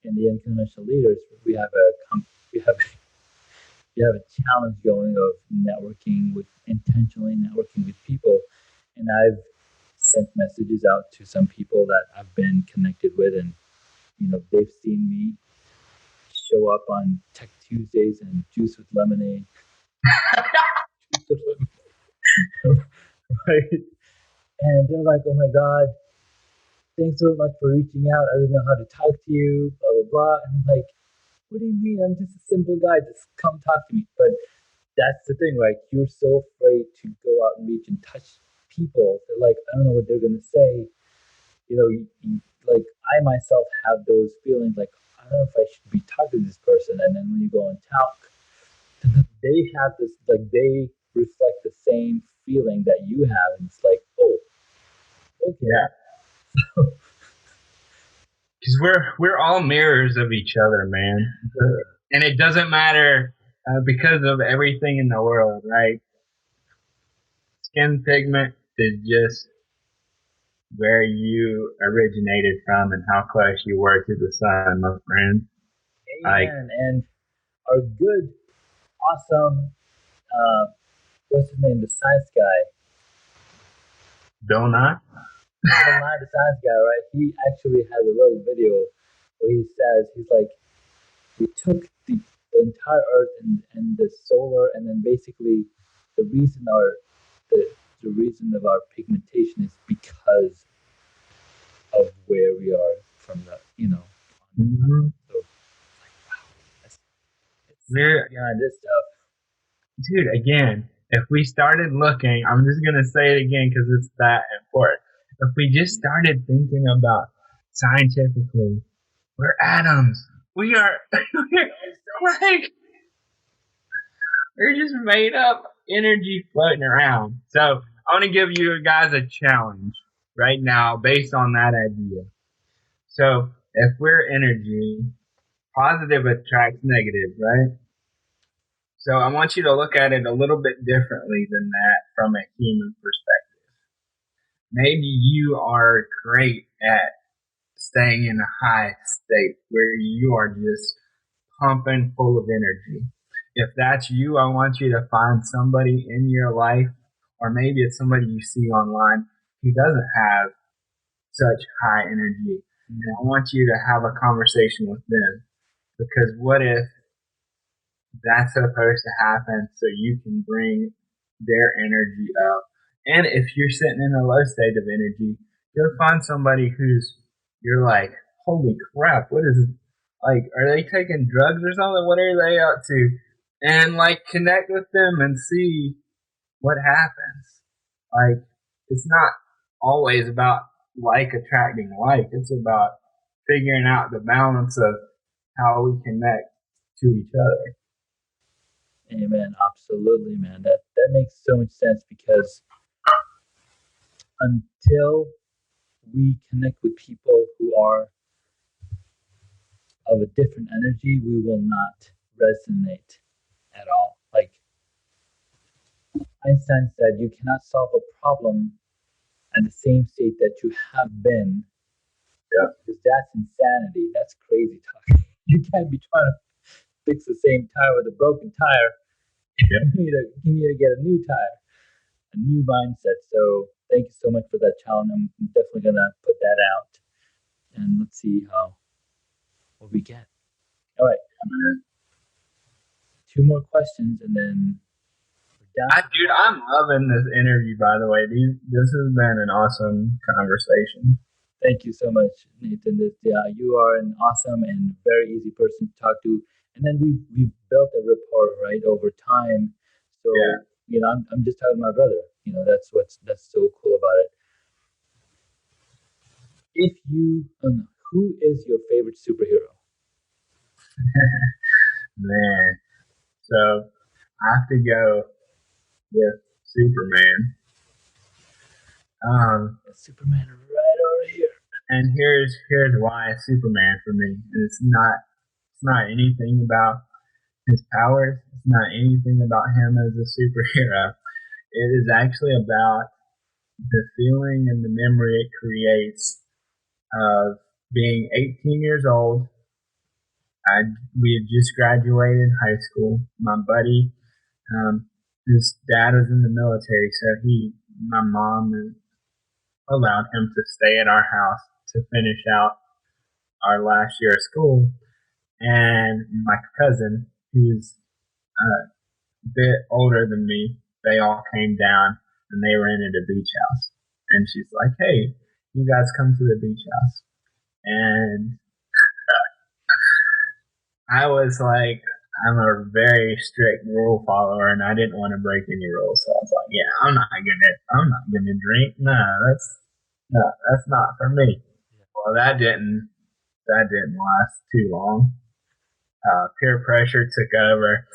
in the unconventional leaders. We have a challenge going of intentionally networking with people, and I've sent messages out to some people that I've been connected with, and they've seen me show up on Tech Tuesdays and Juice with Lemonade. Right? And they're like, "Oh my God, thanks so much for reaching out. I didn't know how to talk to you, blah, blah, blah." And I'm like, "What do you mean? I'm just a simple guy. Just come talk to me." But that's the thing, right? You're so afraid to go out and reach and touch people. They're like, I don't know what they're going to say. Like I myself have those feelings like, I don't know if I should be talking to this person. And then when you go and talk, they have this, like they reflect the same feeling that you have. And it's like, oh, okay. Yeah. Because we're all mirrors of each other, man. And it doesn't matter because of everything in the world, right? Skin pigment is just where you originated from and how close you were to the sun, my friend. Like, Amen. And our good, awesome, what's his name? The science guy. Bill Nye? Well, not the science guy, right? He actually has a little video where he says, he's like, we took the entire Earth and the solar, and then basically the reason the reason of our pigmentation is because of where we are from the Mm-hmm. So it's like, wow, it's We're, behind this stuff. dude, again, if we started looking, I'm just going to say it again because it's that important. If we just started thinking about scientifically, we're atoms. We are, like, we're just made up energy floating around. So I want to give you guys a challenge right now based on that idea. So if we're energy, positive attracts negative, right? So I want you to look at it a little bit differently than that from a human perspective. Maybe you are great at staying in a high state where you are just pumping full of energy. If that's you, I want you to find somebody in your life, or maybe it's somebody you see online who doesn't have such high energy. And I want you to have a conversation with them. Because what if that's supposed to happen so you can bring their energy up? And if you're sitting in a low state of energy, go find somebody you're like, holy crap, what is it? Like, are they taking drugs or something? What are they up to? And like connect with them and see what happens. Like, it's not always about like attracting like. It's about figuring out the balance of how we connect to each other. Amen. Absolutely, man. That makes so much sense because until we connect with people who are of a different energy, we will not resonate at all. Like Einstein said, you cannot solve a problem at the same state that you have been. Yeah. Because that's insanity. That's crazy talk. You can't be trying to fix the same tire with a broken tire. Yeah. You need to get a new tire, a new mindset. So thank you so much for that challenge. I'm definitely gonna put that out, and let's see what we get. All right, two more questions, and then we're done. Dude, I'm loving this interview, by the way. This has been an awesome conversation. Thank you so much, Nathan. You are an awesome and very easy person to talk to. And then we've built a rapport, right, over time. So Yeah. I'm just talking to my brother. That's so cool about it. If you, who is your favorite superhero? Man. So I have to go with Superman. Superman right over here. And here's why Superman for me. And it's not anything about his powers. It's not anything about him as a superhero. It is actually about the feeling and the memory it creates of being 18 years old. We had just graduated high school. My buddy, his dad was in the military, so my mom allowed him to stay at our house to finish out our last year of school. And my cousin, who's a bit older than me, they all came down and they rented a beach house. And she's like, hey, you guys come to the beach house. And I was like, I'm a very strict rule follower, and I didn't want to break any rules. So I was like, yeah, I'm not gonna drink. No, that's not for me. Well, that didn't last too long. Peer pressure took over,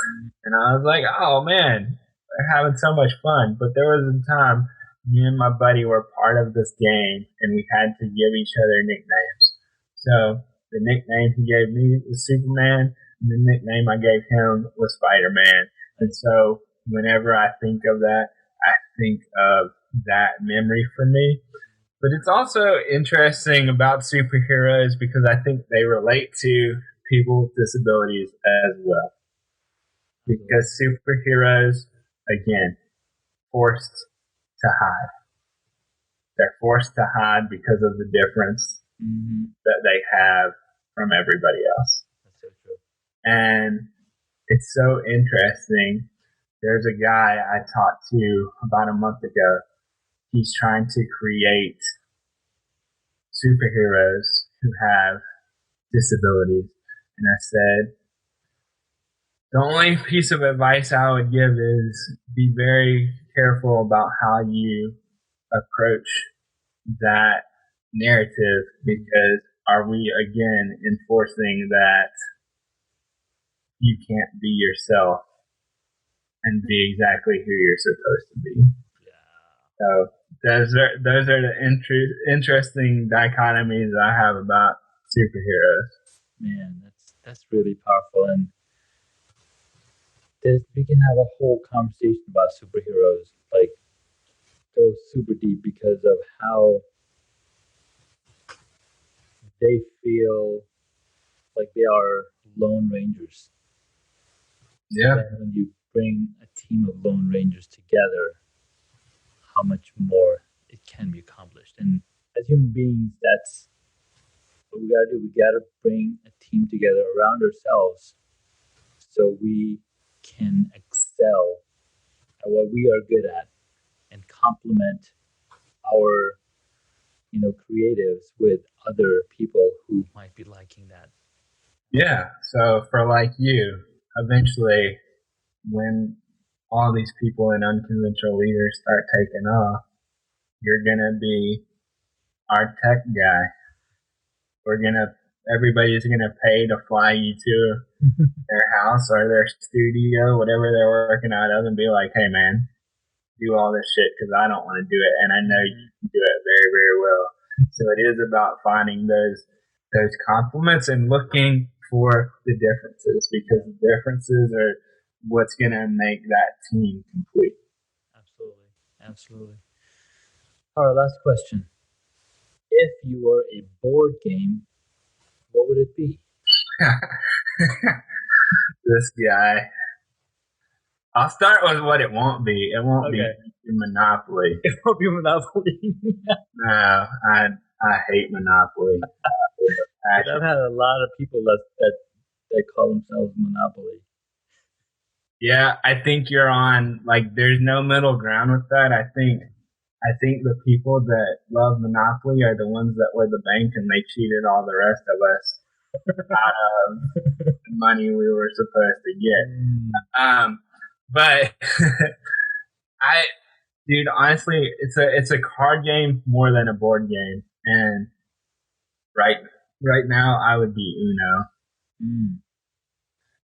and I was like, oh man, they're having so much fun. But there was a time me and my buddy were part of this game, and we had to give each other nicknames. So the nickname he gave me was Superman, and the nickname I gave him was Spider-Man. And so whenever I think of that, I think of that memory for me. But it's also interesting about superheroes because I think they relate to people with disabilities as well. Because superheroes, again, forced to hide. They're forced to hide because of the difference that they have from everybody else. That's so true. And it's so interesting. There's a guy I talked to about a month ago. He's trying to create superheroes who have disabilities. And I said, the only piece of advice I would give is be very careful about how you approach that narrative, because are we again enforcing that you can't be yourself and be exactly who you're supposed to be? So those are the interesting dichotomies I have about superheroes. Man, that's really powerful, and we can have a whole conversation about superheroes, like go super deep because of how they feel like they are lone rangers. Yeah. And when you bring a team of lone rangers together, how much more it can be accomplished. And as human beings, that's what we gotta do. We gotta bring a team together around ourselves so we can excel at what we are good at and complement our creatives with other people who might be liking that. Yeah. So for like you, eventually when all these people in unconventional leaders start taking off, you're gonna be our tech guy. Everybody's gonna pay to fly you to their house or their studio, whatever they're working out of, and be like, hey man, do all this shit because I don't want to do it, and I know you can do it very, very well. So it is about finding those compliments and looking for the differences, because the differences are what's going to make that team complete. Absolutely. Our last question. If you were a board game, what would it be? This guy. I'll start with what it won't be. It won't be Monopoly. It won't be Monopoly. No, I hate Monopoly. I've had a lot of people that call themselves Monopoly. Yeah, I think you're on, like, there's no middle ground with that. I think the people that love Monopoly are the ones that were the bank and they cheated all the rest of us out of the money we were supposed to get. But dude, honestly, it's a card game more than a board game, and right now I would be Uno,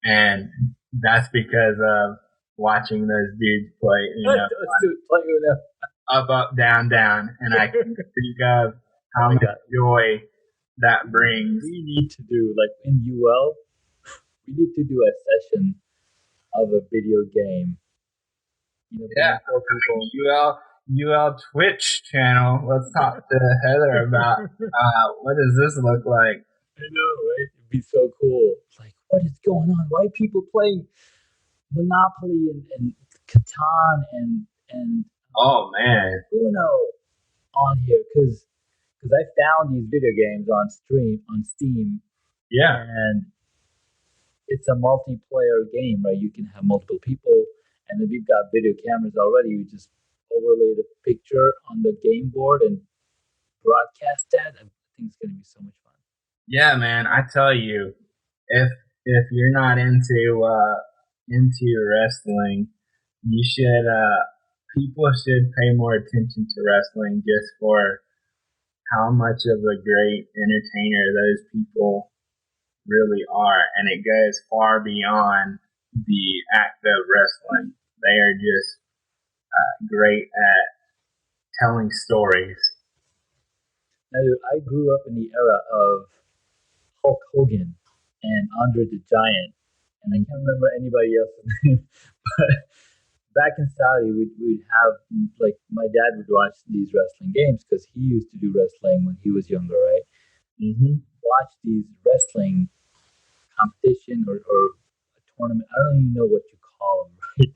and that's because of watching those dudes play Uno. Up, down, down, and I can think of how much joy that brings. We need to do, like in UL, we need to do a session of a video game. Yeah, UL Twitch channel. Let's talk to Heather about what does this look like? I know, right? It'd be so cool. Like, what is going on? Why are people playing Monopoly and Catan and oh man, Uno on here? Because I found these video games on Steam. Yeah, and it's a multiplayer game, right? You can have multiple people, and then we've got video cameras already. We just overlay the picture on the game board and broadcast that. I think it's going to be so much fun. Yeah, man. I tell you, if you're not into wrestling, you should. People should pay more attention to wrestling just for how much of a great entertainer those people really are, and it goes far beyond the act of wrestling. They are just great at telling stories. Now, I grew up in the era of Hulk Hogan and Andre the Giant, and I can't remember anybody else's name, but back in Saudi, we'd have like my dad would watch these wrestling games because he used to do wrestling when he was younger, right? Mm-hmm. Watch these wrestling competition or a tournament. I don't even know what you call them, right?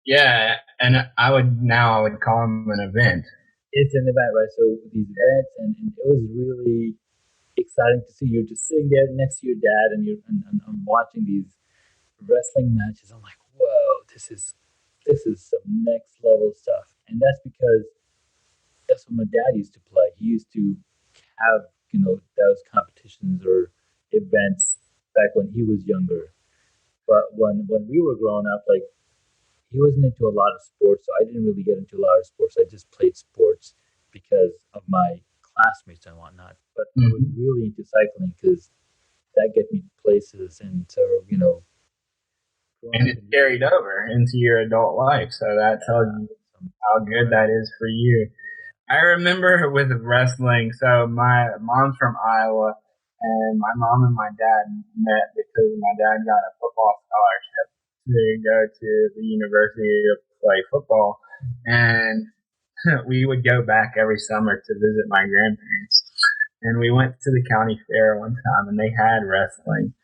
Yeah, and I would call them an event. It's an event, right? So these events, and it was really exciting to see. You're just sitting there next to your dad, and and I'm watching these wrestling matches. I'm like, whoa, this is some next level stuff, and that's because that's what my dad used to play. He used to have those competitions or events back when he was younger. But when we were growing up, like he wasn't into a lot of sports, so I didn't really get into a lot of sports. I just played sports because of my classmates and whatnot. But I was really into cycling because that get me places, and so and it's carried over into your adult life. So that tells you how good that is for you. I remember with wrestling, so my mom's from Iowa, and my mom and my dad met because my dad got a football scholarship to go to the university to play football. And we would go back every summer to visit my grandparents. And we went to the county fair one time, and they had wrestling.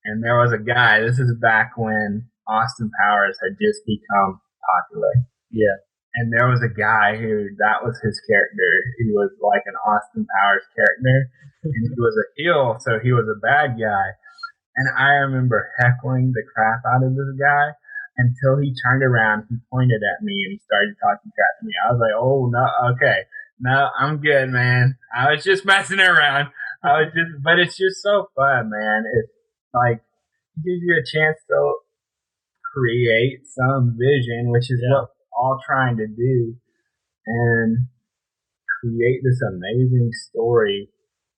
And there was a guy, this is back when Austin Powers had just become popular. Yeah. And there was a guy who, that was his character. He was like an Austin Powers character. And he was a heel, so he was a bad guy. And I remember heckling the crap out of this guy until he turned around, he pointed at me, and he started talking crap to me. I was like, oh, no, okay. No, I'm good, man. I was just messing around. But it's just so fun, man. It's like, it gives you a chance to create some vision, which is what we're all trying to do, and create this amazing story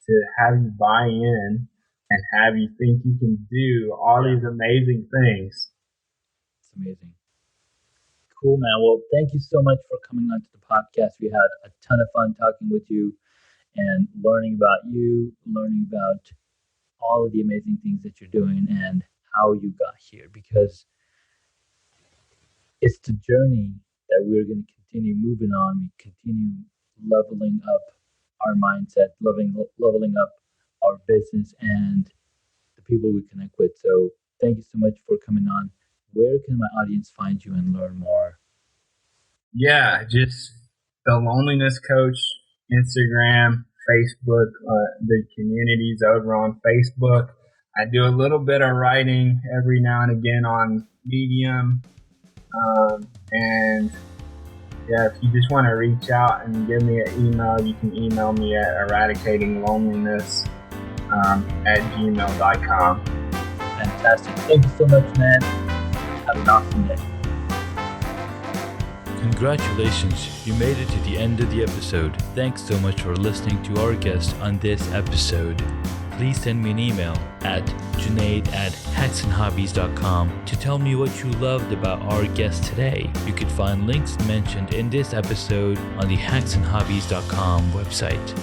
to have you buy in and have you think you can do all these amazing things. It's amazing. Cool, man. Well, thank you so much for coming on to the podcast. We had a ton of fun talking with you and learning about you, learning about all of the amazing things that you're doing and how you got here, because it's the journey that we're going to continue moving on. We continue leveling up our mindset, leveling up our business and the people we connect with. So thank you so much for coming on. Where can my audience find you and learn more? Yeah, just the Loneliness Coach, Instagram, Facebook, the communities over on Facebook. I do a little bit of writing every now and again on Medium. And yeah, if you just want to reach out and give me an email, you can email me at eradicatingloneliness at gmail.com. Fantastic. Thank you so much, man. Have an awesome day. Congratulations, you made it to the end of the episode. Thanks so much for listening to our guest on this episode. Please send me an email at junaid@hacksandhobbies.com to tell me what you loved about our guest today. You can find links mentioned in this episode on the hacksandhobbies.com website.